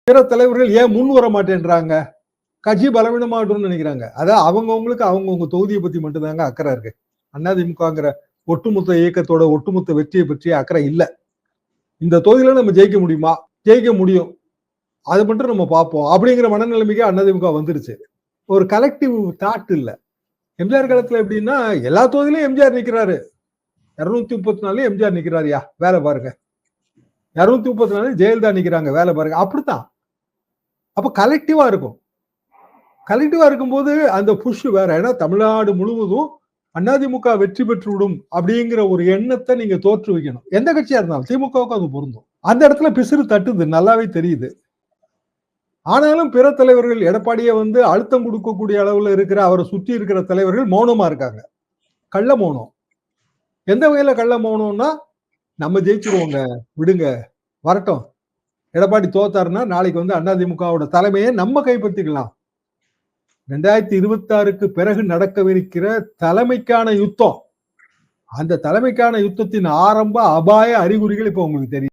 பிற தலைவர்கள் ஏன் முன் வர மாட்டேன்றாங்க? கட்சி பலவீனமாகட்டும்னு நினைக்கிறாங்க. அதான் அவங்கவுங்களுக்கு அவங்கவுங்க தொகுதியை பத்தி மட்டும்தாங்க அக்கறை இருக்கு. அதிமுகங்கிற ஒட்டுமொத்த இயக்கத்தோட ஒட்டுமொத்த வெற்றியை பற்றிய அக்கறை இல்ல. இந்த தொகுதியில நம்ம ஜெயிக்க முடியுமா? ஜெயிக்க முடியும். அது மட்டும் நம்ம பார்ப்போம். அப்படிங்கிற மனநிலைமைக்கு அதிமுக வந்துருச்சு. ஒரு கலெக்டிவ் தாட் இல்ல. எம்ஜிஆர் காலத்துல எப்படின்னா எல்லா தொகுதியிலும் எம்ஜிஆர் நிக்கிறாரு. 234 எம்ஜிஆர் நிக்கிறாருயா, வேலை பாருங்க. 234 ஜெயலலிதா நிக்கிறாங்க, வேலை பாருங்க. அப்படித்தான். அப்ப கலெக்டிவா இருக்கும். கலெக்டிவா இருக்கும்போது அந்த புஷ் வேற. ஏன்னா தமிழ்நாடு முழுவதும் அதிமுக வெற்றி பெற்று விடும் அப்படிங்கிற ஒரு எண்ணத்தை நீங்க தோற்று வைக்கணும். எந்த கட்சியா இருந்தாலும் திமுகவுக்கு அது பொருந்தும். அந்த இடத்துல பிசிறு தட்டுது, நல்லாவே தெரியுது. ஆனாலும் பிற தலைவர்கள் எடப்பாடியை அழுத்தம் கொடுக்கக்கூடிய அளவுல இருக்கிற அவரை சுற்றி இருக்கிற தலைவர்கள் மௌனமா இருக்காங்க. கள்ள மௌனம். எந்த வகையில கள்ள மௌனம்னா, நம்ம ஜெயிச்சிருவோங்க, விடுங்க, வரட்டும். எடப்பாடி தோத்தாருன்னா நாளைக்கு அதிமுகவோட தலைமையை நம்ம கைப்பற்றிக்கலாம். 2026க்கு பிறகு நடக்கவிருக்கிற தலைமைக்கான யுத்தம், அந்த தலைமைக்கான யுத்தத்தின் ஆரம்ப அபாய அறிகுறிகள் இப்ப உங்களுக்கு தெரியும்.